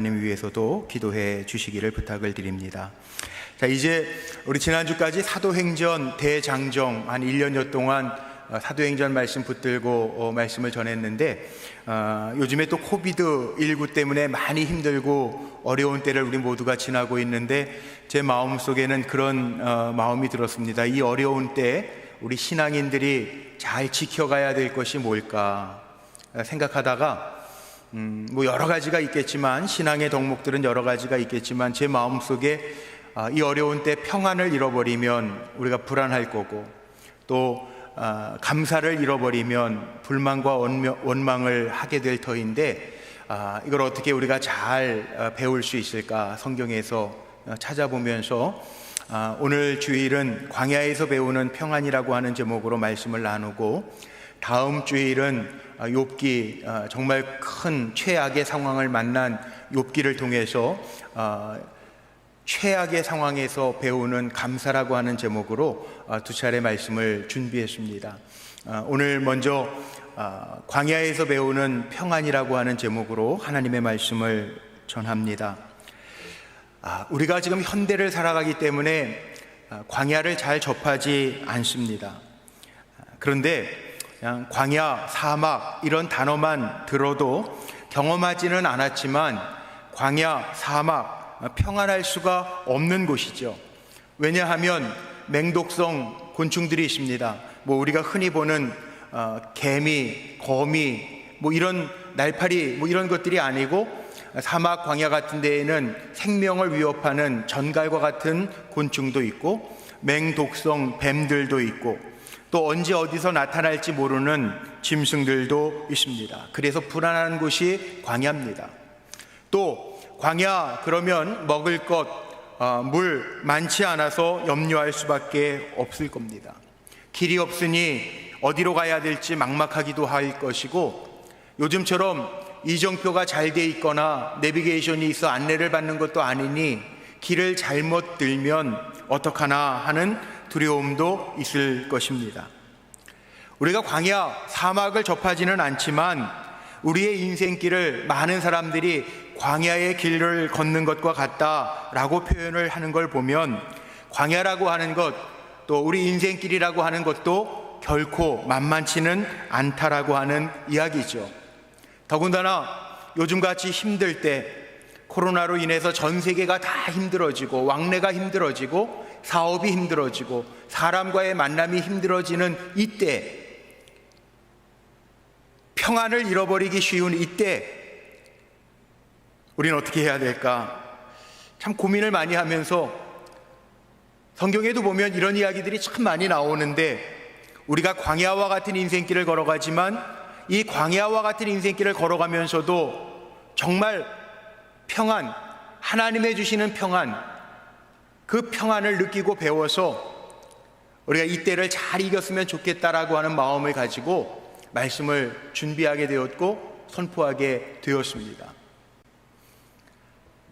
님 위해서도 기도해 주시기를 부탁을 드립니다. 자, 이제 우리 지난주까지 사도행전 대장정 한 1년여 동안 사도행전 말씀 붙들고 말씀을 전했는데, 요즘에 또 코비드19 때문에 많이 힘들고 어려운 때를 우리 모두가 지나고 있는데, 제 마음속에는 그런 마음이 들었습니다. 이 어려운 때 우리 신앙인들이 잘 지켜가야 될 것이 뭘까 생각하다가 뭐 여러 가지가 있겠지만, 신앙의 덕목들은 여러 가지가 있겠지만, 제 마음속에 이 어려운 때 평안을 잃어버리면 우리가 불안할 거고, 또 감사를 잃어버리면 불만과 원망을 하게 될 터인데, 이걸 어떻게 우리가 잘 배울 수 있을까 성경에서 찾아보면서 오늘 주일은 광야에서 배우는 평안이라고 하는 제목으로 말씀을 나누고, 다음 주일은 욥기, 정말 큰 최악의 상황을 만난 욥기를 통해서 최악의 상황에서 배우는 감사라고 하는 제목으로 두 차례 말씀을 준비했습니다. 오늘 먼저 광야에서 배우는 평안이라고 하는 제목으로 하나님의 말씀을 전합니다. 우리가 지금 현대를 살아가기 때문에 광야를 잘 접하지 않습니다. 그런데 그냥 광야, 사막 이런 단어만 들어도 경험하지는 않았지만, 광야, 사막, 평안할 수가 없는 곳이죠. 왜냐하면 맹독성 곤충들이 있습니다. 뭐 우리가 흔히 보는 개미, 거미, 뭐 이런 날파리, 뭐 이런 것들이 아니고, 사막 광야 같은 데에는 생명을 위협하는 전갈과 같은 곤충도 있고, 맹독성 뱀들도 있고, 또 언제 어디서 나타날지 모르는 짐승들도 있습니다. 그래서 불안한 곳이 광야입니다. 또 광야 그러면 먹을 것, 물 많지 않아서 염려할 수밖에 없을 겁니다. 길이 없으니 어디로 가야 될지 막막하기도 할 것이고, 요즘처럼 이정표가 잘 돼 있거나 내비게이션이 있어 안내를 받는 것도 아니니 길을 잘못 들면 어떡하나 하는 두려움도 있을 것입니다. 우리가 광야, 사막을 접하지는 않지만 우리의 인생길을 많은 사람들이 광야의 길을 걷는 것과 같다라고 표현을 하는 걸 보면, 광야라고 하는 것, 또 우리 인생길이라고 하는 것도 결코 만만치는 않다라고 하는 이야기죠. 더군다나 요즘같이 힘들 때, 코로나로 인해서 전 세계가 다 힘들어지고, 왕래가 힘들어지고, 사업이 힘들어지고, 사람과의 만남이 힘들어지는 이때, 평안을 잃어버리기 쉬운 이때 우리는 어떻게 해야 될까 참 고민을 많이 하면서, 성경에도 보면 이런 이야기들이 참 많이 나오는데, 우리가 광야와 같은 인생길을 걸어가지만 이 광야와 같은 인생길을 걸어가면서도 정말 평안, 하나님의 주시는 평안, 그 평안을 느끼고 배워서 우리가 이때를 잘 이겼으면 좋겠다라고 하는 마음을 가지고 말씀을 준비하게 되었고 선포하게 되었습니다.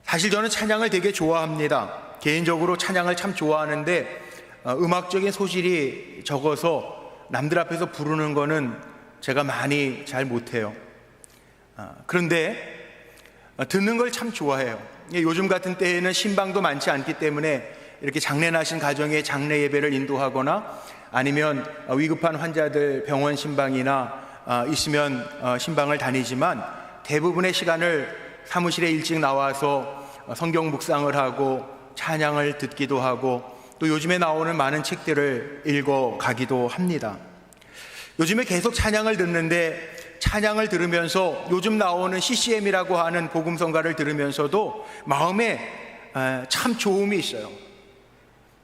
사실 저는 찬양을 되게 좋아합니다. 개인적으로 찬양을 참 좋아하는데, 음악적인 소질이 적어서 남들 앞에서 부르는 거는 제가 많이 잘 못해요. 그런데 듣는 걸 참 좋아해요. 요즘 같은 때에는 신방도 많지 않기 때문에 이렇게 장례 나신 가정에 장례 예배를 인도하거나, 아니면 위급한 환자들 병원 신방이나 있으면 신방을 다니지만, 대부분의 시간을 사무실에 일찍 나와서 성경 묵상을 하고 찬양을 듣기도 하고, 또 요즘에 나오는 많은 책들을 읽어가기도 합니다. 요즘에 계속 찬양을 듣는데, 찬양을 들으면서 요즘 나오는 CCM이라고 하는 복음성가를 들으면서도 마음에 참 좋음이 있어요.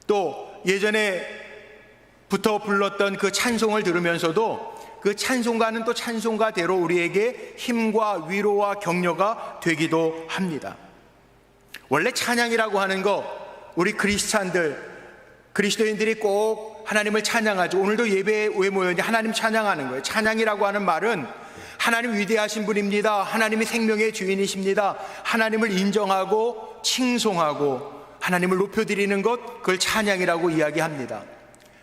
또 예전에부터 불렀던 그 찬송을 들으면서도 그 찬송가는 또 찬송가대로 우리에게 힘과 위로와 격려가 되기도 합니다. 원래 찬양이라고 하는 거, 우리 그리스도인들이 꼭 하나님을 찬양하죠. 오늘도 예배에 왜 모였는지 하나님 찬양하는 거예요. 찬양이라고 하는 말은 하나님 위대하신 분입니다, 하나님이 생명의 주인이십니다, 하나님을 인정하고 칭송하고 하나님을 높여드리는 것, 그걸 찬양이라고 이야기합니다.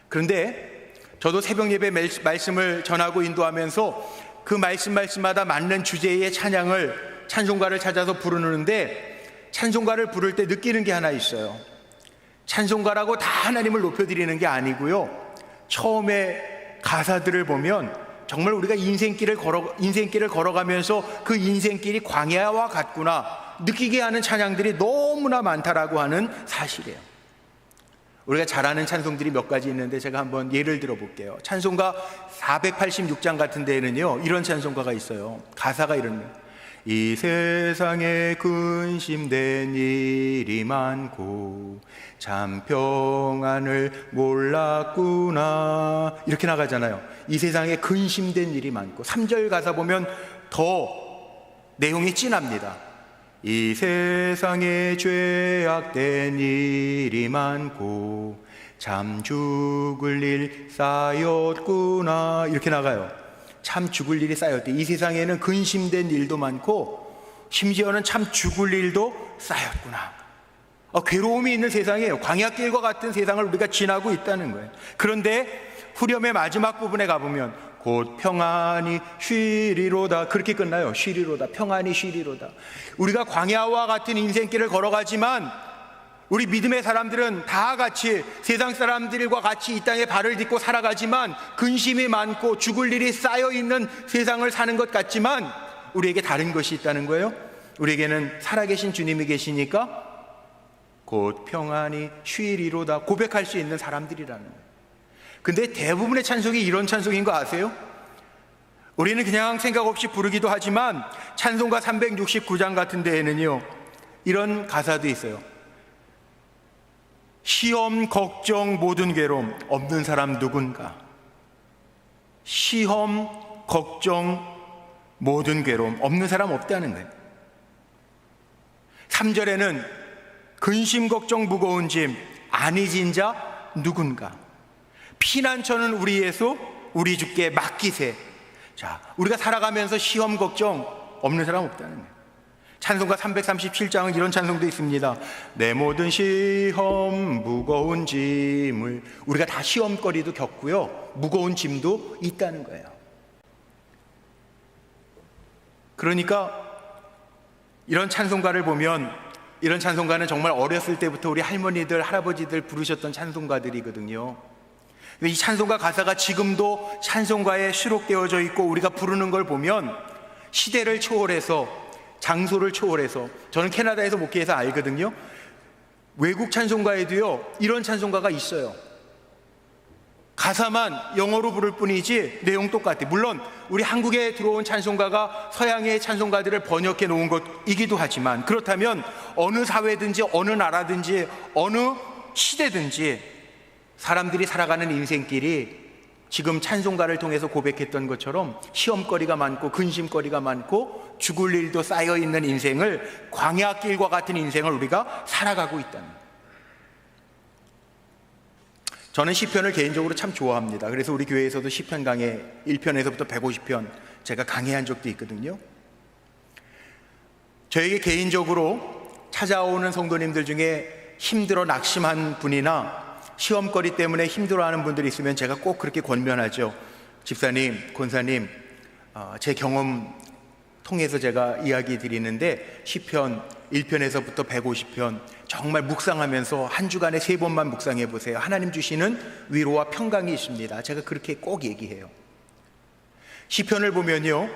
그런데 저도 새벽 예배 말씀을 전하고 인도하면서 그 말씀마다 맞는 주제의 찬양을 찬송가를 찾아서 부르는데 찬송가를 부를 때 느끼는 게 하나 있어요. 찬송가라고 다 하나님을 높여드리는 게 아니고요, 처음에 가사들을 보면 정말 우리가 인생길을 걸어가면서 그 인생길이 광야와 같구나 느끼게 하는 찬양들이 너무나 많다라고 하는 사실이에요. 우리가 잘 아는 찬송들이 몇 가지 있는데 제가 한번 예를 들어 볼게요. 찬송가 486장 같은 데에는요, 이런 찬송가가 있어요. 가사가 이런, 이 세상에 근심된 일이 많고 참 평안을 몰랐구나, 이렇게 나가잖아요. 이 세상에 근심된 일이 많고, 3절 가사 보면 더 내용이 진합니다. 이 세상에 죄악된 일이 많고 참 죽을 일 쌓였구나, 이렇게 나가요. 참 죽을 일이 쌓였대. 이 세상에는 근심된 일도 많고 심지어는 참 죽을 일도 쌓였구나. 괴로움이 있는 세상이에요. 광야길과 같은 세상을 우리가 지나고 있다는 거예요. 그런데 후렴의 마지막 부분에 가보면 곧 평안히 쉬리로다, 그렇게 끝나요. 쉬리로다, 평안히 쉬리로다. 우리가 광야와 같은 인생길을 걸어가지만 우리 믿음의 사람들은 다 같이 세상 사람들과 같이 이 땅에 발을 딛고 살아가지만 근심이 많고 죽을 일이 쌓여있는 세상을 사는 것 같지만 우리에게 다른 것이 있다는 거예요. 우리에게는 살아계신 주님이 계시니까 곧 평안히 쉬리로다 고백할 수 있는 사람들이라는 거예요. 근데 대부분의 찬송이 이런 찬송인 거 아세요? 우리는 그냥 생각 없이 부르기도 하지만 찬송가 369장 같은 데에는요, 이런 가사도 있어요. 시험, 걱정, 모든 괴로움 없는 사람 누군가. 시험, 걱정, 모든 괴로움 없는 사람 없다는 거예요. 3절에는 근심, 걱정, 무거운 짐 아니진 자 누군가. 피난처는 우리에서 우리 주께 맡기세. 자, 우리가 살아가면서 시험 걱정 없는 사람 없다는 거예요. 찬송가 337장은 이런 찬송도 있습니다. 내 모든 시험 무거운 짐을, 우리가 다 시험거리도 겪고요, 무거운 짐도 있다는 거예요. 그러니까 이런 찬송가를 보면, 이런 찬송가는 정말 어렸을 때부터 우리 할머니들 할아버지들 부르셨던 찬송가들이거든요. 이 찬송가 가사가 지금도 찬송가에 수록되어져 있고 우리가 부르는 걸 보면 시대를 초월해서, 장소를 초월해서, 저는 캐나다에서 목회해서 알거든요. 외국 찬송가에도요 이런 찬송가가 있어요. 가사만 영어로 부를 뿐이지 내용 똑같아. 물론 우리 한국에 들어온 찬송가가 서양의 찬송가들을 번역해 놓은 것이기도 하지만, 그렇다면 어느 사회든지 어느 나라든지 어느 시대든지 사람들이 살아가는 인생길이 지금 찬송가를 통해서 고백했던 것처럼 시험거리가 많고 근심거리가 많고 죽을 일도 쌓여있는 인생을, 광야길과 같은 인생을 우리가 살아가고 있다는 거예요. 저는 시편을 개인적으로 참 좋아합니다. 그래서 우리 교회에서도 시편 강해 1편에서부터 150편 제가 강해한 적도 있거든요. 저에게 개인적으로 찾아오는 성도님들 중에 힘들어 낙심한 분이나 시험거리 때문에 힘들어하는 분들이 있으면 제가 꼭 그렇게 권면하죠. 집사님, 권사님, 제 경험 통해서 제가 이야기 드리는데 시편 1편에서부터 150편 정말 묵상하면서 한 주간에 3번만 묵상해 보세요. 하나님 주시는 위로와 평강이 있습니다. 제가 그렇게 꼭 얘기해요. 시편을 보면요,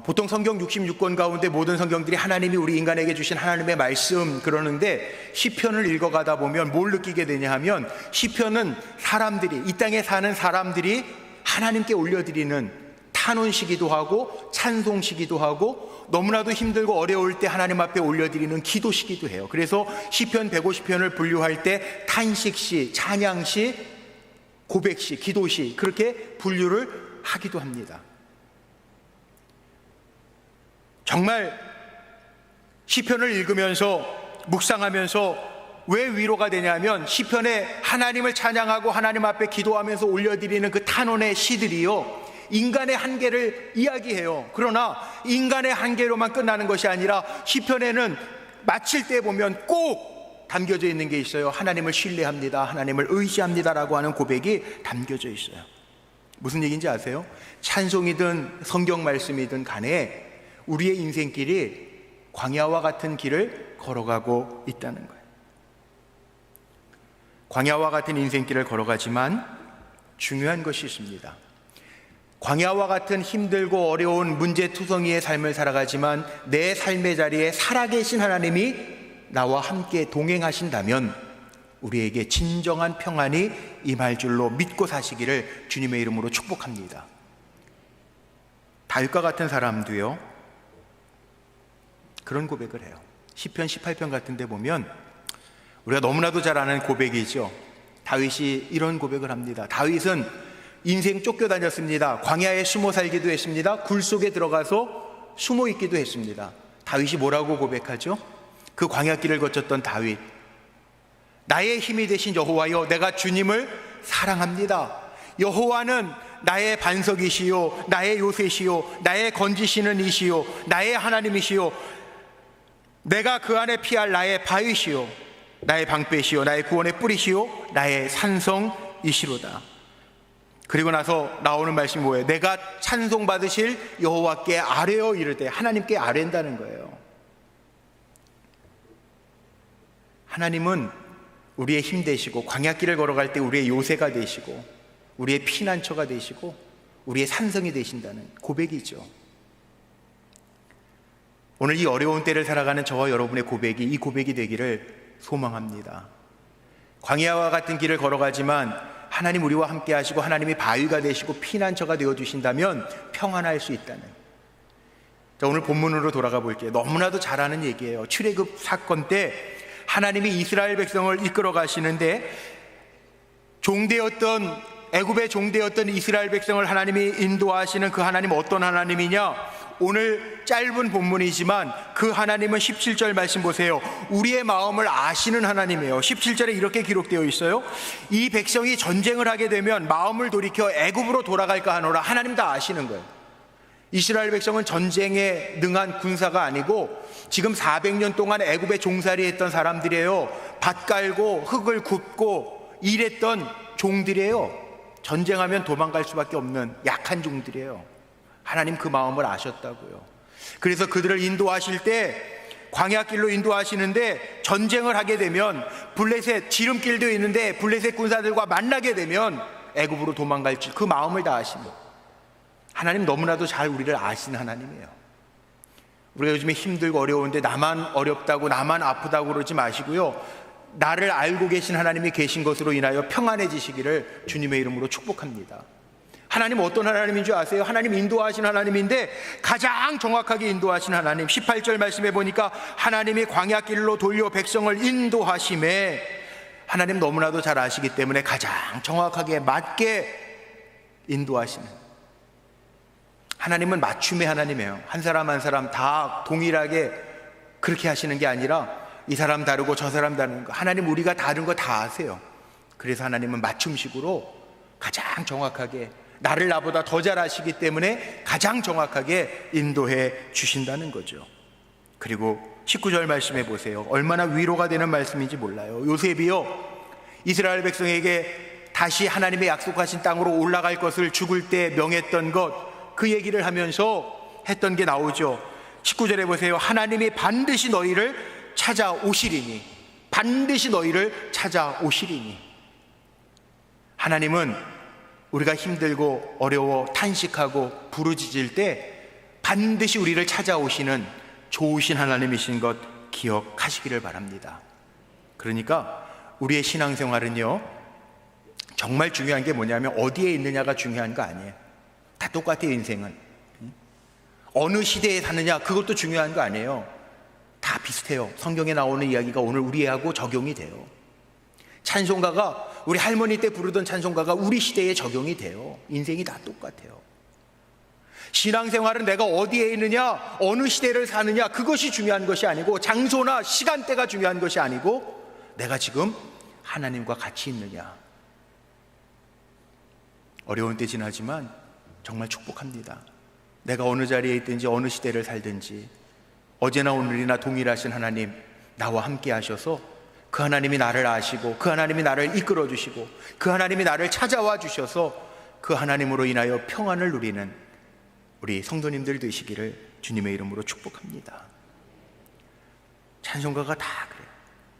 보통 성경 66권 가운데 모든 성경들이 하나님이 우리 인간에게 주신 하나님의 말씀 그러는데, 시편을 읽어가다 보면 뭘 느끼게 되냐 하면, 시편은 사람들이, 이 땅에 사는 사람들이 하나님께 올려드리는 탄원시기도 하고 찬송시기도 하고 너무나도 힘들고 어려울 때 하나님 앞에 올려드리는 기도시기도 해요. 그래서 시편 150편을 분류할 때 탄식시, 찬양시, 고백시, 기도시, 그렇게 분류를 하기도 합니다. 정말 시편을 읽으면서 묵상하면서 왜 위로가 되냐면, 시편에 하나님을 찬양하고 하나님 앞에 기도하면서 올려드리는 그 탄원의 시들이요, 인간의 한계를 이야기해요. 그러나 인간의 한계로만 끝나는 것이 아니라 시편에는 마칠 때 보면 꼭 담겨져 있는 게 있어요. 하나님을 신뢰합니다, 하나님을 의지합니다라고 하는 고백이 담겨져 있어요. 무슨 얘기인지 아세요? 찬송이든 성경 말씀이든 간에 우리의 인생길이 광야와 같은 길을 걸어가고 있다는 거예요. 광야와 같은 인생길을 걸어가지만 중요한 것이 있습니다. 광야와 같은 힘들고 어려운 문제투성이의 삶을 살아가지만 내 삶의 자리에 살아계신 하나님이 나와 함께 동행하신다면 우리에게 진정한 평안이 임할 줄로 믿고 사시기를 주님의 이름으로 축복합니다. 다윗과 같은 사람도요, 그런 고백을 해요. 시편 18편 같은 데 보면 우리가 너무나도 잘 아는 고백이죠. 다윗이 이런 고백을 합니다. 다윗은 인생 쫓겨다녔습니다. 광야에 숨어 살기도 했습니다. 굴 속에 들어가서 숨어 있기도 했습니다. 다윗이 뭐라고 고백하죠? 그 광야길을 거쳤던 다윗, 나의 힘이 되신 여호와여, 내가 주님을 사랑합니다. 여호와는 나의 반석이시요 나의 요새시요 나의 건지시는 이시요 나의 하나님이시요 내가 그 안에 피할 나의 바위시요 나의 방패시요 나의 구원의 뿌리시요 나의 산성이시로다. 그리고 나서 나오는 말씀이 뭐예요? 내가 찬송받으실 여호와께 아뢰어 이를 때 하나님께 아뢰는다는 거예요. 하나님은 우리의 힘 되시고 광야길을 걸어갈 때 우리의 요새가 되시고 우리의 피난처가 되시고 우리의 산성이 되신다는 고백이죠. 오늘 이 어려운 때를 살아가는 저와 여러분의 고백이 이 고백이 되기를 소망합니다. 광야와 같은 길을 걸어가지만 하나님 우리와 함께 하시고 하나님이 바위가 되시고 피난처가 되어주신다면 평안할 수 있다는. 자, 오늘 본문으로 돌아가 볼게요. 너무나도 잘 아는 얘기예요. 출애굽 사건 때 하나님이 이스라엘 백성을 이끌어 가시는데 애굽의 종되었던 이스라엘 백성을 하나님이 인도하시는 그 하나님은 어떤 하나님이냐? 오늘 짧은 본문이지만 그 하나님은 17절 말씀 보세요. 우리의 마음을 아시는 하나님이에요. 17절에 이렇게 기록되어 있어요. 이 백성이 전쟁을 하게 되면 마음을 돌이켜 애굽으로 돌아갈까 하노라. 하나님 다 아시는 거예요. 이스라엘 백성은 전쟁에 능한 군사가 아니고 지금 400년 동안 애굽에 종살이 했던 사람들이에요. 밭 깔고 흙을 굽고 일했던 종들이에요. 전쟁하면 도망갈 수밖에 없는 약한 종들이에요. 하나님 그 마음을 아셨다고요. 그래서 그들을 인도하실 때 광야길로 인도하시는데 전쟁을 하게 되면 블레셋 지름길도 있는데 블레셋 군사들과 만나게 되면 애굽으로 도망갈 줄 그 마음을 다 아십니다. 하나님 너무나도 잘 우리를 아시는 하나님이에요. 우리가 요즘에 힘들고 어려운데 나만 어렵다고 나만 아프다고 그러지 마시고요, 나를 알고 계신 하나님이 계신 것으로 인하여 평안해지시기를 주님의 이름으로 축복합니다. 하나님 어떤 하나님인 줄 아세요? 하나님 인도하신 하나님인데 가장 정확하게 인도하신 하나님. 18절 말씀해 보니까 하나님이 광야길로 돌려 백성을 인도하심에 하나님 너무나도 잘 아시기 때문에 가장 정확하게 맞게 인도하시는 하나님은 맞춤의 하나님이에요. 한 사람 한 사람 다 동일하게 그렇게 하시는 게 아니라 이 사람 다르고 저 사람 다른 거, 하나님 우리가 다른 거 다 아세요. 그래서 하나님은 맞춤식으로 가장 정확하게 나를 나보다 더 잘 아시기 때문에 가장 정확하게 인도해 주신다는 거죠. 그리고 19절 말씀해 보세요. 얼마나 위로가 되는 말씀인지 몰라요. 요셉이요, 이스라엘 백성에게 다시 하나님의 약속하신 땅으로 올라갈 것을 죽을 때 명했던 것, 그 얘기를 하면서 했던 게 나오죠. 19절에 보세요. 하나님이 반드시 너희를 찾아오시리니, 반드시 너희를 찾아오시리니. 하나님은 우리가 힘들고 어려워 탄식하고 부르짖을 때 반드시 우리를 찾아오시는 좋으신 하나님이신 것 기억하시기를 바랍니다. 그러니까 우리의 신앙생활은요, 정말 중요한 게 뭐냐면 어디에 있느냐가 중요한 거 아니에요. 다 똑같아요. 인생은 어느 시대에 사느냐 그것도 중요한 거 아니에요. 다 비슷해요. 성경에 나오는 이야기가 오늘 우리하고 적용이 돼요. 찬송가가 우리 할머니 때 부르던 찬송가가 우리 시대에 적용이 돼요. 인생이 다 똑같아요. 신앙생활은 내가 어디에 있느냐, 어느 시대를 사느냐, 그것이 중요한 것이 아니고, 장소나 시간대가 중요한 것이 아니고, 내가 지금 하나님과 같이 있느냐. 어려운 때 지나지만 정말 축복합니다. 내가 어느 자리에 있든지 어느 시대를 살든지 어제나 오늘이나 동일하신 하나님 나와 함께 하셔서 그 하나님이 나를 아시고 그 하나님이 나를 이끌어 주시고 그 하나님이 나를 찾아와 주셔서 그 하나님으로 인하여 평안을 누리는 우리 성도님들 되시기를 주님의 이름으로 축복합니다. 찬송가가 다 그래요.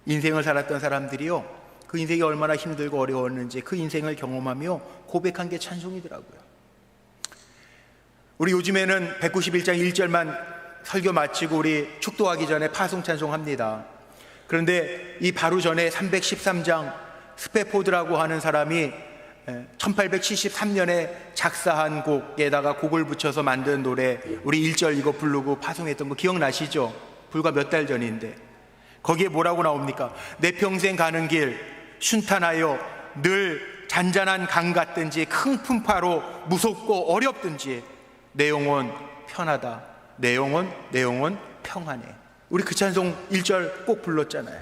인생을 살았던 사람들이요, 그 인생이 얼마나 힘들고 어려웠는지 그 인생을 경험하며 고백한 게 찬송이더라고요. 우리 요즘에는 191장 1절만 설교 마치고 우리 축도하기 전에 파송 찬송합니다. 그런데 이 바로 전에 313장 스페포드라고 하는 사람이 1873년에 작사한 곡에다가 곡을 붙여서 만든 노래, 우리 1절 이거 부르고 파송했던 거 기억나시죠? 불과 몇 달 전인데 거기에 뭐라고 나옵니까? 내 평생 가는 길 순탄하여 늘 잔잔한 강 같든지 큰 풍파로 무섭고 어렵든지 내 영혼 편하다. 내 영혼 평안해. 우리 그 찬송 1절 꼭 불렀잖아요.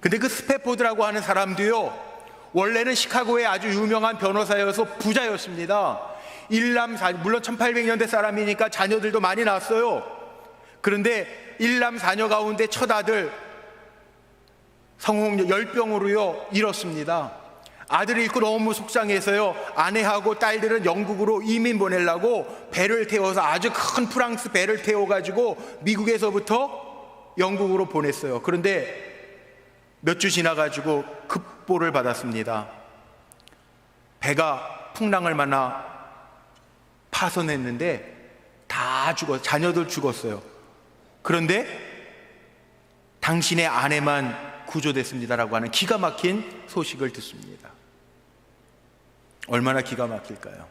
근데 그 스페포드라고 하는 사람도요, 원래는 시카고의 아주 유명한 변호사여서 부자였습니다. 물론 1800년대 사람이니까 자녀들도 많이 낳았어요. 그런데 일남 4녀 가운데 첫 아들 성홍 열병으로요 잃었습니다. 아들을 잃고 너무 속상해서요, 아내하고 딸들은 영국으로 이민 보내려고 배를 태워서 아주 큰 프랑스 배를 태워가지고 미국에서부터 영국으로 보냈어요. 그런데 몇 주 지나가지고 급보를 받았습니다. 배가 풍랑을 만나 파손했는데 다 자녀들 죽었어요. 그런데 당신의 아내만 구조됐습니다라고 하는 기가 막힌 소식을 듣습니다. 얼마나 기가 막힐까요?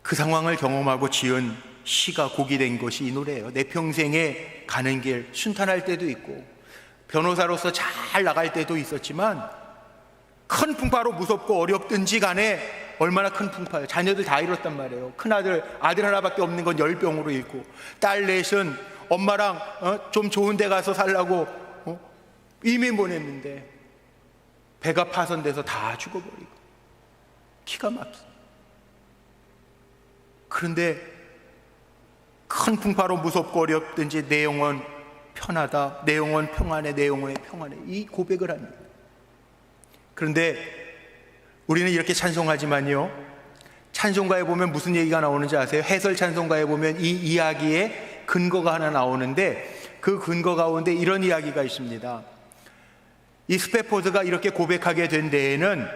그 상황을 경험하고 지은 시가 곡이 된 것이 이 노래예요. 내 평생에 가는 길 순탄할 때도 있고 변호사로서 잘 나갈 때도 있었지만 큰 풍파로 무섭고 어렵든지 간에 얼마나 큰 풍파예요. 자녀들 다 잃었단 말이에요. 큰아들, 아들 하나밖에 없는 건 열병으로 잃고, 딸 넷은 엄마랑 좀 좋은 데 가서 살라고 이민 보냈는데 배가 파손돼서 다 죽어버리고 기가 막히죠. 그런데 큰 풍파로 무섭고 어렵든지 내 영혼 편하다, 내 영혼 평안해, 내 영혼의 평안해, 이 고백을 합니다. 그런데 우리는 이렇게 찬송하지만요, 찬송가에 보면 무슨 얘기가 나오는지 아세요? 해설 찬송가에 보면 이 이야기에 근거가 하나 나오는데 그 근거 가운데 이런 이야기가 있습니다. 이 스페포드가 이렇게 고백하게 된 데에는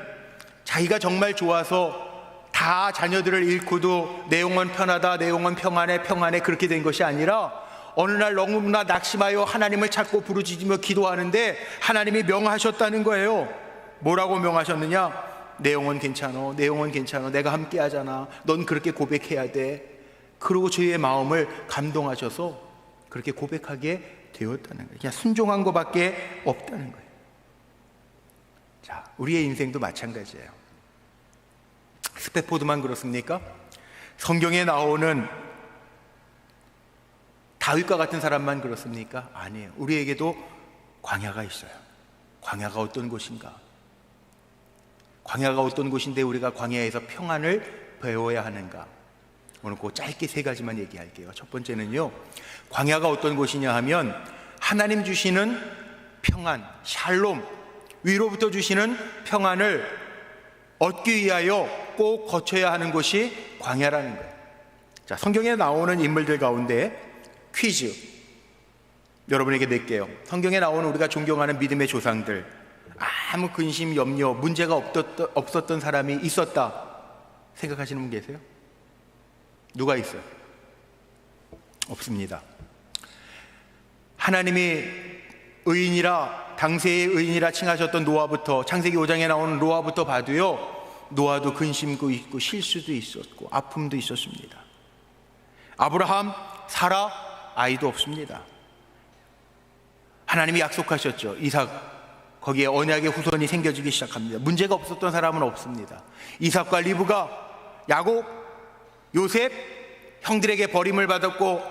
자기가 정말 좋아서 다 자녀들을 잃고도 내 영혼 편하다, 내 영혼 평안해, 평안해 그렇게 된 것이 아니라 어느 날 너무나 낙심하여 하나님을 찾고 부르짖으며 기도하는데 하나님이 명하셨다는 거예요. 뭐라고 명하셨느냐? 내 영혼 괜찮어, 내 영혼 괜찮어, 내가 함께 하잖아, 넌 그렇게 고백해야 돼. 그리고 저희의 마음을 감동하셔서 그렇게 고백하게 되었다는 거예요. 그냥 순종한 것밖에 없다는 거예요. 자, 우리의 인생도 마찬가지예요. 스페포드만 그렇습니까? 성경에 나오는 다윗과 같은 사람만 그렇습니까? 아니에요. 우리에게도 광야가 있어요. 광야가 어떤 곳인가? 광야가 어떤 곳인데 우리가 광야에서 평안을 배워야 하는가? 오늘 그 짧게 세 가지만 얘기할게요. 첫 번째는요, 광야가 어떤 곳이냐 하면 하나님 주시는 평안, 샬롬, 위로부터 주시는 평안을 얻기 위하여 꼭 거쳐야 하는 곳이 광야라는 거예요. 자, 성경에 나오는 인물들 가운데 퀴즈 여러분에게 낼게요. 성경에 나오는 우리가 존경하는 믿음의 조상들, 아무 근심, 염려, 문제가 없었던 사람이 있었다 생각하시는 분 계세요? 누가 있어요? 없습니다. 하나님이 의인이라, 당세의 의인이라 칭하셨던 노아부터, 창세기 5장에 나오는 노아부터 봐도요, 노아도 근심도 있고 실수도 있었고 아픔도 있었습니다. 아브라함, 사라, 아이도 없습니다. 하나님이 약속하셨죠. 이삭, 거기에 언약의 후손이 생겨지기 시작합니다. 문제가 없었던 사람은 없습니다. 이삭과 리브가, 야곱, 요셉, 형들에게 버림을 받았고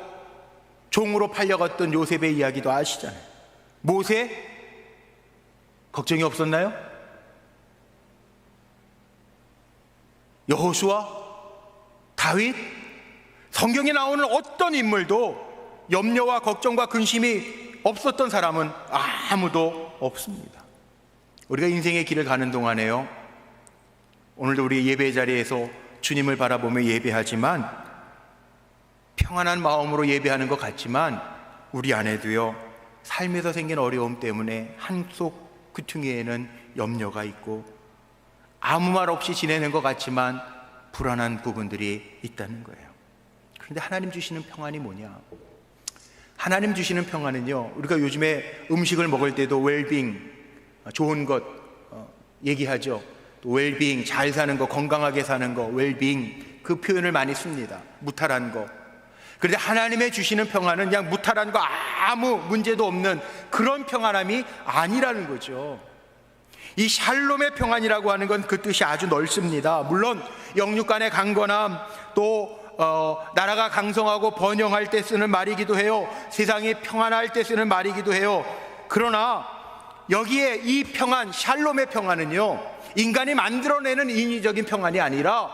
종으로 팔려갔던 요셉의 이야기도 아시잖아요. 모세, 걱정이 없었나요? 여호수아, 다윗, 성경에 나오는 어떤 인물도 염려와 걱정과 근심이 없었던 사람은 아무도 없습니다. 우리가 인생의 길을 가는 동안에요, 오늘도 우리 예배 자리에서 주님을 바라보며 예배하지만 평안한 마음으로 예배하는 것 같지만 우리 안에도요, 삶에서 생긴 어려움 때문에 한속 귀퉁이에는 염려가 있고 아무 말 없이 지내는 것 같지만 불안한 부분들이 있다는 거예요. 그런데 하나님 주시는 평안이 뭐냐? 하나님 주시는 평안은요, 우리가 요즘에 음식을 먹을 때도 웰빙, 좋은 것 얘기하죠. 또 웰빙, 잘 사는 거, 건강하게 사는 거, 웰빙, 그 표현을 많이 씁니다. 무탈한 거. 그런데 하나님의 주시는 평안은 그냥 무탈한 거, 아무 문제도 없는 그런 평안함이 아니라는 거죠. 이 샬롬의 평안이라고 하는 건 그 뜻이 아주 넓습니다. 물론 영육 간의 강건함, 또 나라가 강성하고 번영할 때 쓰는 말이기도 해요. 세상이 평안할 때 쓰는 말이기도 해요. 그러나 여기에 이 평안, 샬롬의 평안은요, 인간이 만들어내는 인위적인 평안이 아니라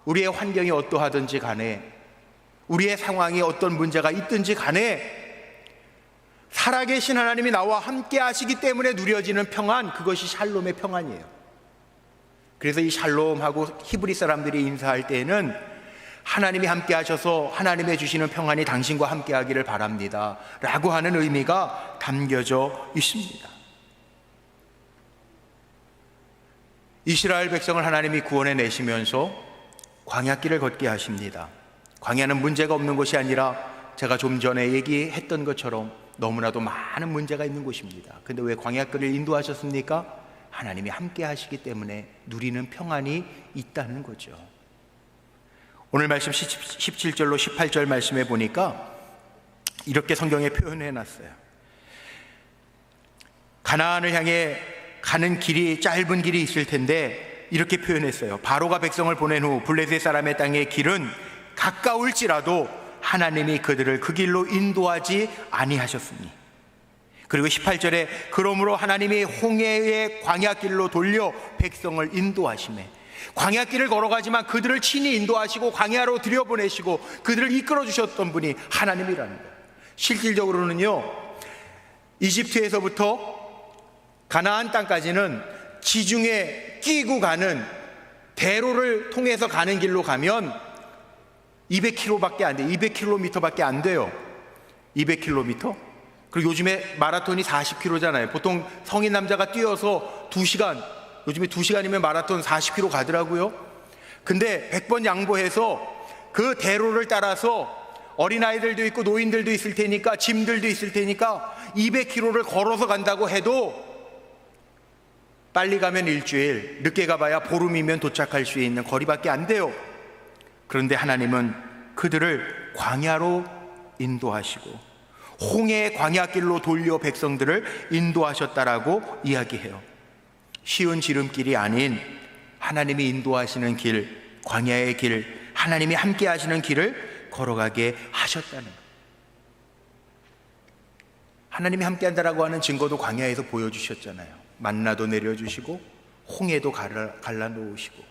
우리의 환경이 어떠하든지 간에, 우리의 상황이 어떤 문제가 있든지 간에 살아계신 하나님이 나와 함께 하시기 때문에 누려지는 평안, 그것이 샬롬의 평안이에요. 그래서 이 샬롬하고 히브리 사람들이 인사할 때에는 하나님이 함께 하셔서 하나님의 주시는 평안이 당신과 함께 하기를 바랍니다 라고 하는 의미가 담겨져 있습니다. 이스라엘 백성을 하나님이 구원해 내시면서 광야길을 걷게 하십니다. 광야는 문제가 없는 곳이 아니라 제가 좀 전에 얘기했던 것처럼 너무나도 많은 문제가 있는 곳입니다. 근데 왜 광야길을 인도하셨습니까? 하나님이 함께 하시기 때문에 누리는 평안이 있다는 거죠. 오늘 말씀 17절로 18절 말씀에 보니까 이렇게 성경에 표현해 놨어요. 가나안을 향해 가는 길이, 짧은 길이 있을 텐데 이렇게 표현했어요. 바로가 백성을 보낸 후 블레셋 사람의 땅의 길은 가까울지라도 하나님이 그들을 그 길로 인도하지 아니하셨으니. 그리고 18절에 그러므로 하나님이 홍해의 광야길로 돌려 백성을 인도하시매, 광야길을 걸어가지만 그들을 친히 인도하시고 광야로 들여보내시고 그들을 이끌어 주셨던 분이 하나님이라는 거예요. 실질적으로는요, 이집트에서부터 가나안 땅까지는 지중해 끼고 가는 대로를 통해서 가는 길로 가면 200km밖에 안 돼요. 200km밖에 안 돼요. 200km? 그리고 요즘에 마라톤이 40km잖아요. 보통 성인 남자가 뛰어서 2시간, 요즘에 2시간이면 마라톤 40km 가더라고요. 근데 100번 양보해서 그 대로를 따라서 어린아이들도 있고 노인들도 있을 테니까, 짐들도 있을 테니까 200km를 걸어서 간다고 해도 빨리 가면 일주일, 늦게 가봐야 보름이면 도착할 수 있는 거리밖에 안 돼요. 그런데 하나님은 그들을 광야로 인도하시고 홍해의 광야길로 돌려 백성들을 인도하셨다라고 이야기해요. 쉬운 지름길이 아닌 하나님이 인도하시는 길, 광야의 길, 하나님이 함께 하시는 길을 걸어가게 하셨다는 거예요. 하나님이 함께 한다라고 하는 증거도 광야에서 보여주셨잖아요. 만나도 내려주시고 홍해도 갈라놓으시고,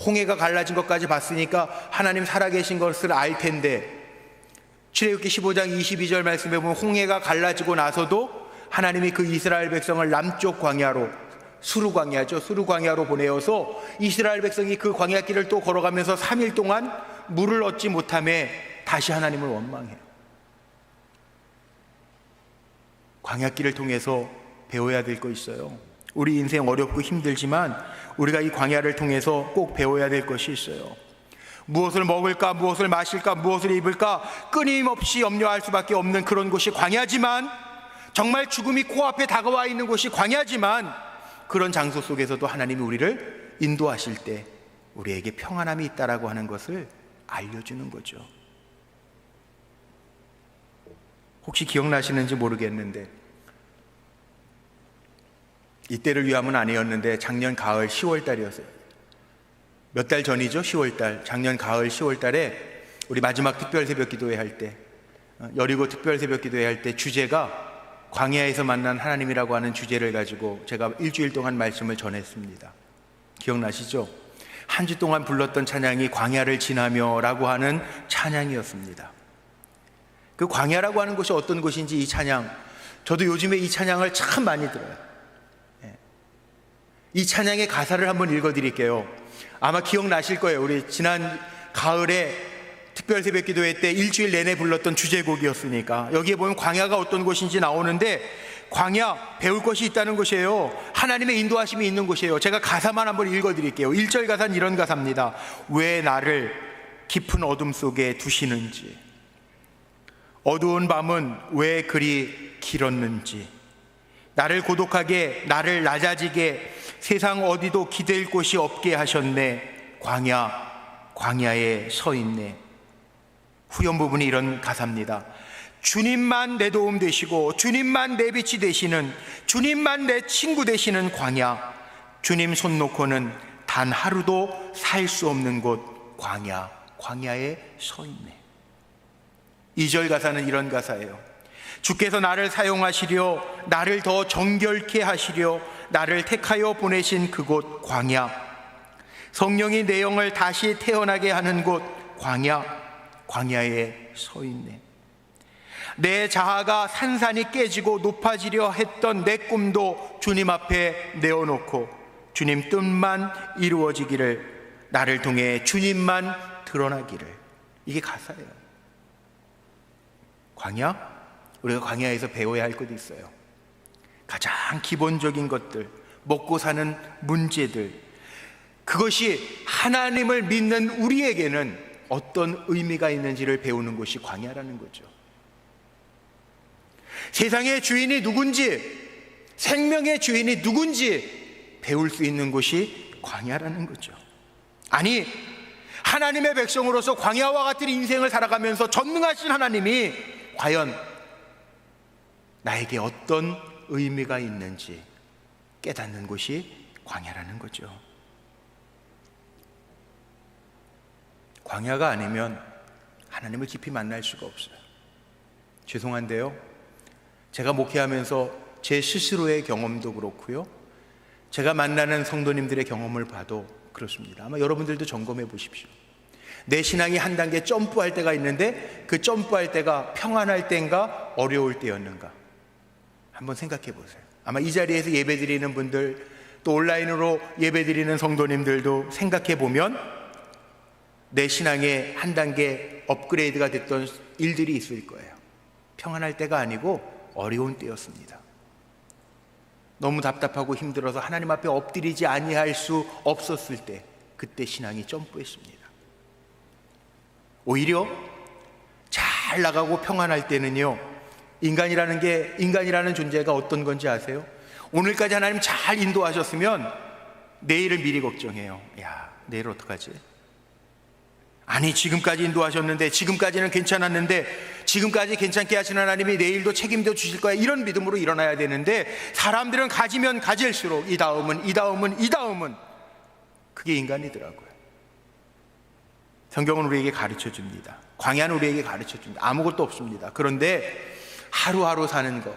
홍해가 갈라진 것까지 봤으니까 하나님 살아계신 것을 알 텐데, 출애굽기 15장 22절 말씀에 보면 홍해가 갈라지고 나서도 하나님이 그 이스라엘 백성을 남쪽 광야로, 수르 광야죠, 수르 광야로 보내어서 이스라엘 백성이 그 광야길을 또 걸어가면서 3일 동안 물을 얻지 못함에 다시 하나님을 원망해요. 광야길을 통해서 배워야 될 거 있어요. 우리 인생 어렵고 힘들지만 우리가 이 광야를 통해서 꼭 배워야 될 것이 있어요. 무엇을 먹을까, 무엇을 마실까, 무엇을 입을까 끊임없이 염려할 수밖에 없는 그런 곳이 광야지만, 정말 죽음이 코앞에 다가와 있는 곳이 광야지만, 그런 장소 속에서도 하나님이 우리를 인도하실 때 우리에게 평안함이 있다라고 하는 것을 알려주는 거죠. 혹시 기억나시는지 모르겠는데, 이때를 위함은 아니었는데 작년 가을 10월달이었어요. 몇 달 전이죠. 10월달, 작년 가을 10월달에 우리 마지막 특별 새벽 기도회 할 때, 여리고 특별 새벽 기도회 할 때 주제가 광야에서 만난 하나님이라고 하는 주제를 가지고 제가 일주일 동안 말씀을 전했습니다. 기억나시죠? 한 주 동안 불렀던 찬양이 광야를 지나며 라고 하는 찬양이었습니다. 그 광야라고 하는 곳이 어떤 곳인지, 이 찬양, 저도 요즘에 이 찬양을 참 많이 들어요. 이 찬양의 가사를 한번 읽어드릴게요. 아마 기억나실 거예요. 우리 지난 가을에 특별 새벽 기도회 때 일주일 내내 불렀던 주제곡이었으니까 여기에 보면 광야가 어떤 곳인지 나오는데, 광야 배울 것이 있다는 곳이에요. 하나님의 인도하심이 있는 곳이에요. 제가 가사만 한번 읽어드릴게요. 1절 가사는 이런 가사입니다. 왜 나를 깊은 어둠 속에 두시는지, 어두운 밤은 왜 그리 길었는지, 나를 고독하게, 나를 낮아지게, 세상 어디도 기댈 곳이 없게 하셨네. 광야에 서 있네. 후렴 부분이 이런 가사입니다. 주님만 내 도움 되시고, 주님만 내 빛이 되시는, 주님만 내 친구 되시는 광야, 주님 손 놓고는 단 하루도 살 수 없는 곳 광야에 서 있네. 2절 가사는 이런 가사예요. 주께서 나를 사용하시려, 나를 더 정결케 하시려 나를 택하여 보내신 그곳 광야, 성령이 내 영을 다시 태어나게 하는 곳 광야에 서 있네. 내 자아가 산산이 깨지고 높아지려 했던 내 꿈도 주님 앞에 내어놓고, 주님 뜻만 이루어지기를, 나를 통해 주님만 드러나기를. 이게 가사예요. 광야? 우리가 광야에서 배워야 할 것도 있어요. 가장 기본적인 것들, 먹고 사는 문제들, 그것이 하나님을 믿는 우리에게는 어떤 의미가 있는지를 배우는 것이 광야라는 거죠. 세상의 주인이 누군지, 생명의 주인이 누군지 배울 수 있는 곳이 광야라는 거죠. 아니, 하나님의 백성으로서 광야와 같은 인생을 살아가면서 전능하신 하나님이 과연 나에게 어떤 의미가 있는지 깨닫는 곳이 광야라는 거죠. 광야가 아니면 하나님을 깊이 만날 수가 없어요. 죄송한데요, 제가 목회하면서 제 스스로의 경험도 그렇고요, 제가 만나는 성도님들의 경험을 봐도 그렇습니다. 아마 여러분들도 점검해 보십시오. 내 신앙이 한 단계 점프할 때가 있는데, 그 점프할 때가 평안할 때인가 어려울 때였는가 한번 생각해 보세요. 아마 이 자리에서 예배드리는 분들, 또 온라인으로 예배드리는 성도님들도 생각해 보면 내 신앙의 한 단계 업그레이드가 됐던 일들이 있을 거예요. 평안할 때가 아니고 어려운 때였습니다. 너무 답답하고 힘들어서 하나님 앞에 엎드리지 아니할 수 없었을 때, 그때 신앙이 점프했습니다. 오히려 잘 나가고 평안할 때는요, 인간이라는 존재가 어떤 건지 아세요? 오늘까지 하나님 잘 인도하셨으면 내일을 미리 걱정해요. 야, 내일 어떡하지? 아니, 지금까지 인도하셨는데, 지금까지는 괜찮았는데, 지금까지 괜찮게 하시는 하나님이 내일도 책임져 주실 거야, 이런 믿음으로 일어나야 되는데, 사람들은 가지면 가질수록 이 다음은 그게 인간이더라고요. 성경은 우리에게 가르쳐 줍니다. 광야는 우리에게 가르쳐 줍니다. 아무것도 없습니다. 그런데 하루하루 사는 것,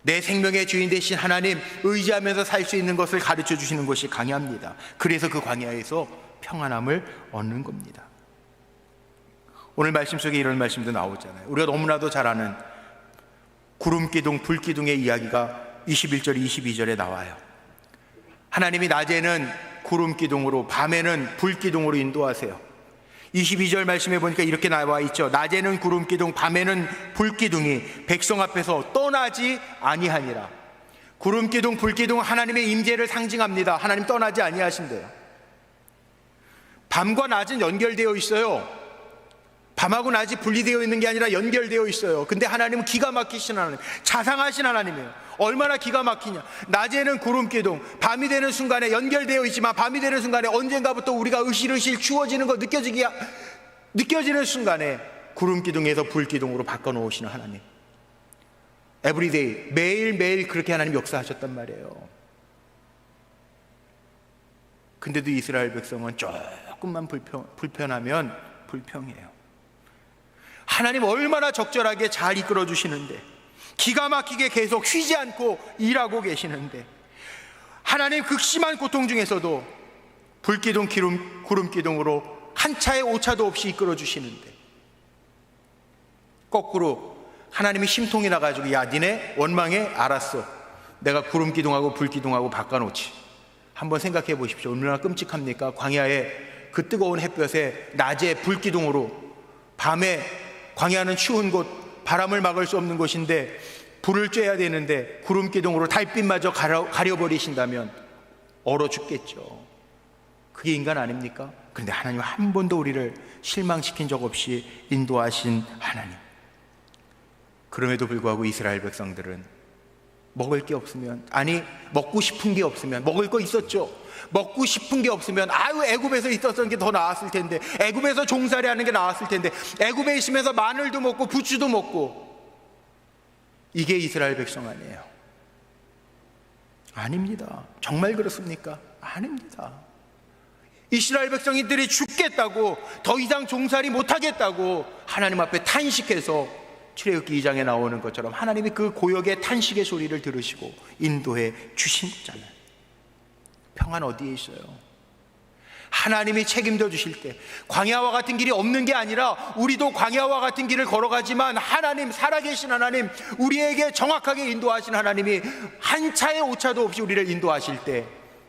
내 생명의 주인 되신 하나님 의지하면서 살 수 있는 것을 가르쳐 주시는 것이 광야입니다. 그래서 그 광야에서 평안함을 얻는 겁니다. 오늘 말씀 속에 이런 말씀도 나오잖아요. 우리가 너무나도 잘 아는 구름기둥, 불기둥의 이야기가 21절, 22절에 나와요. 하나님이 낮에는 구름기둥으로, 밤에는 불기둥으로 인도하세요. 22절 말씀해 보니까 이렇게 나와 있죠. 낮에는 구름기둥, 밤에는 불기둥이 백성 앞에서 떠나지 아니하니라. 구름기둥, 불기둥, 하나님의 임재를 상징합니다. 하나님 떠나지 아니하신대요. 밤과 낮은 연결되어 있어요. 밤하고 낮이 분리되어 있는 게 아니라 연결되어 있어요. 근데 하나님은 기가 막히신 하나님, 자상하신 하나님이에요. 얼마나 기가 막히냐. 낮에는 구름기둥, 밤이 되는 순간에 연결되어 있지만, 밤이 되는 순간에 언젠가부터 우리가 으실으실 추워지는 거 느껴지는 순간에 구름기둥에서 불기둥으로 바꿔놓으시는 하나님. 에브리데이, 매일매일 그렇게 하나님 역사하셨단 말이에요. 근데도 이스라엘 백성은 조금만 불편하면 불평해요. 하나님 얼마나 적절하게 잘 이끌어 주시는데, 기가 막히게 계속 쉬지 않고 일하고 계시는데, 하나님 극심한 고통 중에서도 불기둥, 구름기둥으로 한 차의 오차도 없이 이끌어 주시는데, 거꾸로 하나님이 심통이 나가지고, 야, 니네 원망해? 알았어, 내가 구름기둥하고 불기둥하고 바꿔놓지. 한번 생각해 보십시오. 얼마나 끔찍합니까? 광야에 그 뜨거운 햇볕에 낮에 불기둥으로 밤에 광야는 추운 곳, 바람을 막을 수 없는 곳인데 불을 쬐야 되는데 구름 기둥으로 달빛마저 가려버리신다면 얼어 죽겠죠. 그게 인간 아닙니까? 그런데 하나님은 한 번도 우리를 실망시킨 적 없이 인도하신 하나님. 그럼에도 불구하고 이스라엘 백성들은 먹을 게 없으면, 아니 먹고 싶은 게 없으면, 먹을 거 있었죠. 먹고 싶은 게 없으면 아유 애굽에서 있었던 게 더 나았을 텐데, 애굽에서 종살이 하는 게 나았을 텐데, 애굽에 있으면서 마늘도 먹고 부추도 먹고. 이게 이스라엘 백성 아니에요? 아닙니다. 정말 그렇습니까? 아닙니다. 이스라엘 백성들이 죽겠다고, 더 이상 종살이 못하겠다고 하나님 앞에 탄식해서 출애굽기 2장에 나오는 것처럼 하나님이 그 고역의 탄식의 소리를 들으시고 인도해 주신 거잖아요. 평안 어디에 있어요? 하나님이 책임져 주실 때 광야와 같은 길이 없는 게 아니라 우리도 광야와 같은 길을 걸어가지만 하나님, 살아계신 하나님, 우리에게 정확하게 인도하신 하나님이 한 차의 오차도 없이 우리를 인도하실 때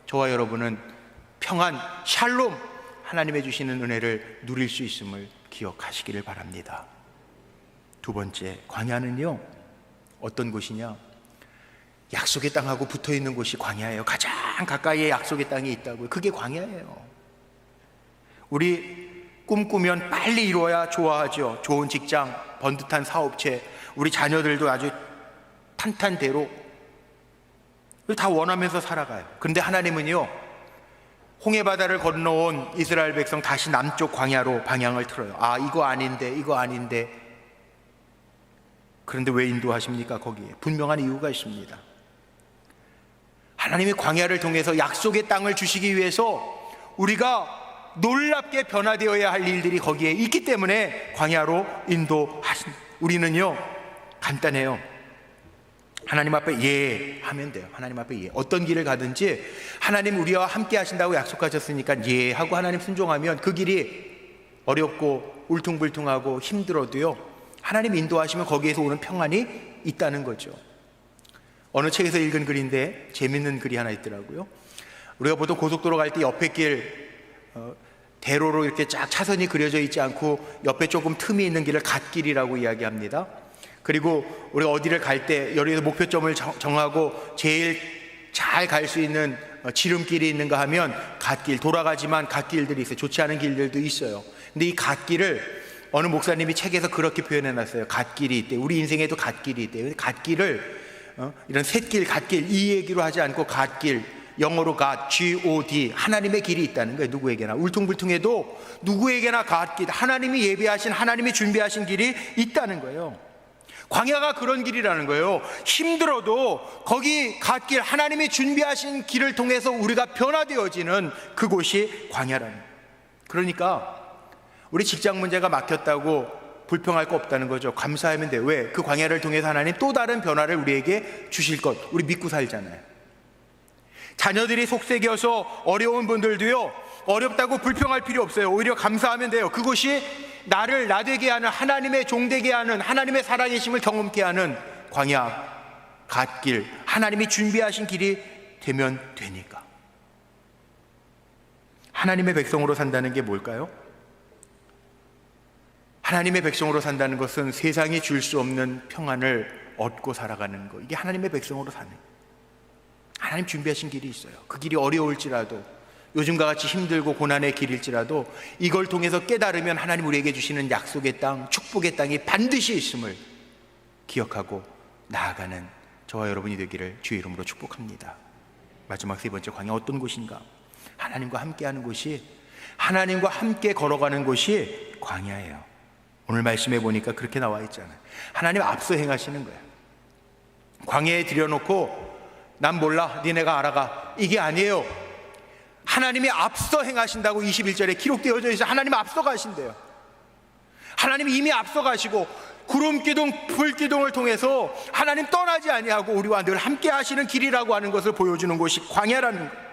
저와 여러분은 평안, 샬롬, 하나님의 주시는 은혜를 누릴 수 있음을 기억하시기를 바랍니다. 두 번째, 광야는요 어떤 곳이냐? 약속의 땅하고 붙어있는 곳이 광야예요. 가장 가까이에 약속의 땅이 있다고요. 그게 광야예요. 우리 꿈꾸면 빨리 이루어야 좋아하죠. 좋은 직장, 번듯한 사업체, 우리 자녀들도 아주 탄탄대로 다 원하면서 살아가요. 그런데 하나님은요 홍해바다를 건너온 이스라엘 백성 다시 남쪽 광야로 방향을 틀어요. 아, 이거 아닌데, 이거 아닌데. 그런데 왜 인도하십니까? 거기에 분명한 이유가 있습니다. 하나님이 광야를 통해서 약속의 땅을 주시기 위해서 우리가 놀랍게 변화되어야 할 일들이 거기에 있기 때문에 광야로 인도하신. 우리는요 간단해요. 하나님 앞에 예 하면 돼요. 하나님 앞에 예. 어떤 길을 가든지 하나님 우리와 함께 하신다고 약속하셨으니까 예 하고 하나님 순종하면 그 길이 어렵고 울퉁불퉁하고 힘들어도요 하나님 인도하시면 거기에서 오는 평안이 있다는 거죠. 어느 책에서 읽은 글인데 재밌는 글이 하나 있더라고요. 우리가 보통 고속도로 갈 때 옆에 길 대로로 이렇게 쫙 차선이 그려져 있지 않고 옆에 조금 틈이 있는 길을 갓길이라고 이야기합니다. 그리고 우리가 어디를 갈 때 여기서 목표점을 정하고 제일 잘 갈 수 있는 지름길이 있는가 하면 갓길, 돌아가지만 갓길들이 있어요. 좋지 않은 길들도 있어요. 근데 이 갓길을 어느 목사님이 책에서 그렇게 표현해 놨어요. 갓길이 있대. 우리 인생에도 갓길이 있대요. 갓길을 이런 샛길, 갓길 이 얘기로 하지 않고 갓길, 영어로 God, G-O-D, 하나님의 길이 있다는 거예요. 누구에게나 울퉁불퉁해도 누구에게나 갓길, 하나님이 예비하신, 하나님이 준비하신 길이 있다는 거예요. 광야가 그런 길이라는 거예요. 힘들어도 거기 갓길, 하나님이 준비하신 길을 통해서 우리가 변화되어지는 그곳이 광야라는 거예요. 그러니까 우리 직장 문제가 막혔다고 불평할 거 없다는 거죠. 감사하면 돼요. 왜? 그 광야를 통해서 하나님 또 다른 변화를 우리에게 주실 것, 우리 믿고 살잖아요. 자녀들이 속색여서 어려운 분들도요 어렵다고 불평할 필요 없어요. 오히려 감사하면 돼요. 그것이 나를 나되게 하는, 하나님의 종되게 하는, 하나님의 살아계심을 경험케 하는 광야, 갓길, 하나님이 준비하신 길이 되면 되니까. 하나님의 백성으로 산다는 게 뭘까요? 하나님의 백성으로 산다는 것은 세상이 줄 수 없는 평안을 얻고 살아가는 것. 이게 하나님의 백성으로 사는 거예요. 하나님 준비하신 길이 있어요. 그 길이 어려울지라도, 요즘과 같이 힘들고 고난의 길일지라도 이걸 통해서 깨달으면 하나님 우리에게 주시는 약속의 땅, 축복의 땅이 반드시 있음을 기억하고 나아가는 저와 여러분이 되기를 주의 이름으로 축복합니다. 마지막 세 번째 광야 어떤 곳인가? 하나님과 함께하는 곳이, 하나님과 함께 걸어가는 곳이 광야예요. 오늘 말씀해 보니까 그렇게 나와 있잖아요. 하나님 앞서 행하시는 거예요. 광야에 들여놓고 난 몰라, 니네가 알아가, 이게 아니에요. 하나님이 앞서 행하신다고 21절에 기록되어져 있어요. 하나님 앞서 가신대요. 하나님이 이미 앞서 가시고 구름기둥, 불기둥을 통해서 하나님 떠나지 아니하고 우리와 늘 함께 하시는 길이라고 하는 것을 보여주는 곳이 광야라는 거예요.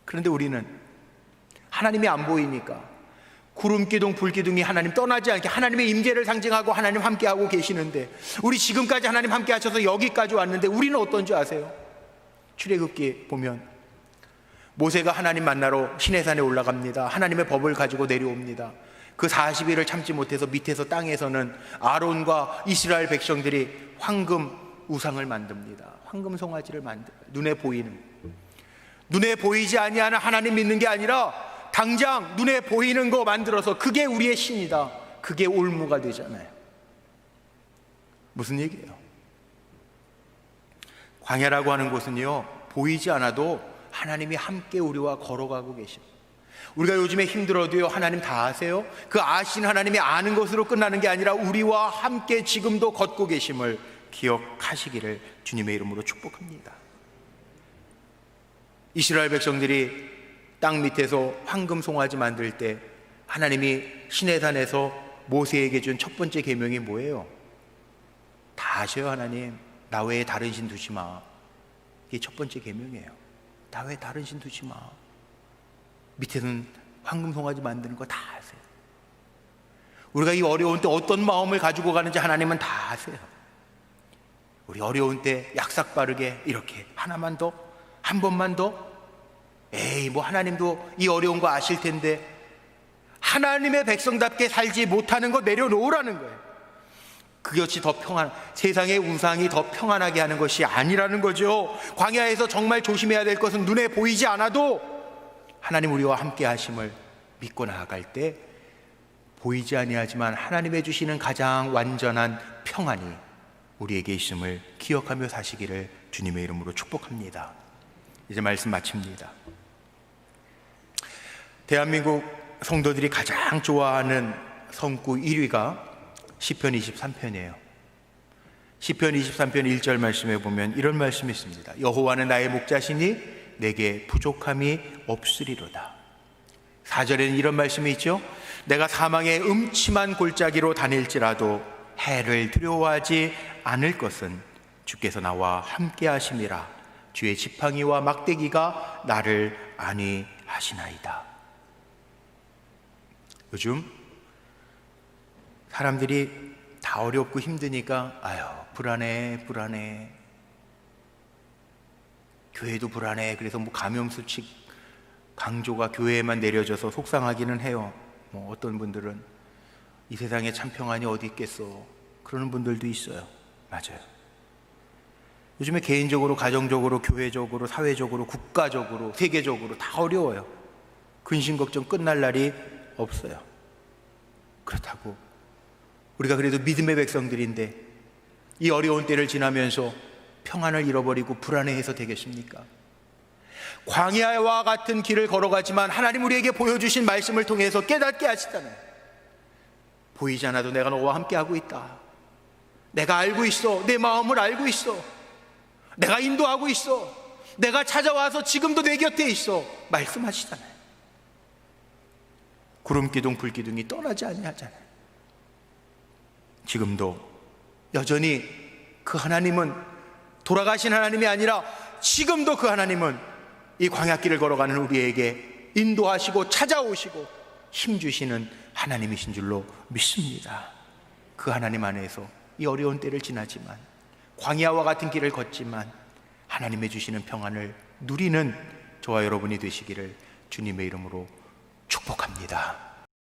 그런데 우리는 하나님이 안 보이니까 구름기둥, 불기둥이 하나님 떠나지 않게 하나님의 임재를 상징하고 하나님 함께하고 계시는데, 우리 지금까지 하나님 함께 하셔서 여기까지 왔는데 우리는 어떤 줄 아세요? 출애굽기 보면 모세가 하나님 만나러 시내산에 올라갑니다. 하나님의 법을 가지고 내려옵니다. 그 40일을 참지 못해서 밑에서 땅에서는 아론과 이스라엘 백성들이 황금 우상을 만듭니다. 황금 송아지를 만들어요. 눈에 보이지 아니하는 하나님 믿는 게 아니라 당장 눈에 보이는 거 만들어서 그게 우리의 신이다. 그게 올무가 되잖아요. 무슨 얘기예요? 광야라고 하는 곳은요, 보이지 않아도 하나님이 함께 우리와 걸어가고 계십니다. 우리가 요즘에 힘들어도요, 하나님 다 아세요? 그 아신 하나님이 아는 것으로 끝나는 게 아니라 우리와 함께 지금도 걷고 계심을 기억하시기를 주님의 이름으로 축복합니다. 이스라엘 백성들이 땅 밑에서 황금 송아지 만들 때 하나님이 시내산에서 모세에게 준 첫 번째 계명이 뭐예요? 다 아셔요. 하나님, 나 외에 다른 신 두지 마. 이게 첫 번째 계명이에요. 나 외에 다른 신 두지 마. 밑에는 황금 송아지 만드는 거 다 아세요. 우리가 이 어려운 때 어떤 마음을 가지고 가는지 하나님은 다 아세요. 우리 어려운 때 약삭 빠르게 이렇게 하나만 더, 한 번만 더, 에이 뭐 하나님도 이 어려운 거 아실 텐데, 하나님의 백성답게 살지 못하는 거 내려놓으라는 거예요. 그것이 더 세상의 우상이 더 평안하게 하는 것이 아니라는 거죠. 광야에서 정말 조심해야 될 것은 눈에 보이지 않아도 하나님 우리와 함께 하심을 믿고 나아갈 때 보이지 아니하지만 하나님의 주시는 가장 완전한 평안이 우리에게 있음을 기억하며 사시기를 주님의 이름으로 축복합니다. 이제 말씀 마칩니다. 대한민국 성도들이 가장 좋아하는 성구 1위가 시편 23편이에요. 시편 23편 1절 말씀에 보면 이런 말씀이 있습니다. 여호와는 나의 목자시니 내게 부족함이 없으리로다. 4절에는 이런 말씀이 있죠. 내가 사망의 음침한 골짜기로 다닐지라도 해를 두려워하지 않을 것은 주께서 나와 함께 하심이라. 주의 지팡이와 막대기가 나를 안위하시나이다. 요즘 사람들이 다 어렵고 힘드니까 아유 불안해 교회도 불안해. 그래서 뭐 감염수칙 강조가 교회에만 내려져서 속상하기는 해요. 뭐 어떤 분들은 이 세상에 참 평안이 어디 있겠어 그러는 분들도 있어요. 맞아요. 요즘에 개인적으로, 가정적으로, 교회적으로, 사회적으로, 국가적으로, 세계적으로 다 어려워요. 근심 걱정 끝날 날이 없어요. 그렇다고 우리가 그래도 믿음의 백성들인데 이 어려운 때를 지나면서 평안을 잃어버리고 불안해해서 되겠습니까? 광야와 같은 길을 걸어가지만 하나님 우리에게 보여주신 말씀을 통해서 깨닫게 하시잖아요. 보이지 않아도 내가 너와 함께하고 있다. 내가 알고 있어. 내 마음을 알고 있어. 내가 인도하고 있어. 내가 찾아와서 지금도 내 곁에 있어. 말씀하시잖아요. 구름기둥 불기둥이 떠나지 아니하잖아요. 지금도 여전히 그 하나님은 돌아가신 하나님이 아니라 지금도 그 하나님은 이 광야길을 걸어가는 우리에게 인도하시고 찾아오시고 힘주시는 하나님이신 줄로 믿습니다. 그 하나님 안에서 이 어려운 때를 지나지만 광야와 같은 길을 걷지만 하나님의 주시는 평안을 누리는 저와 여러분이 되시기를 주님의 이름으로 축복합니다.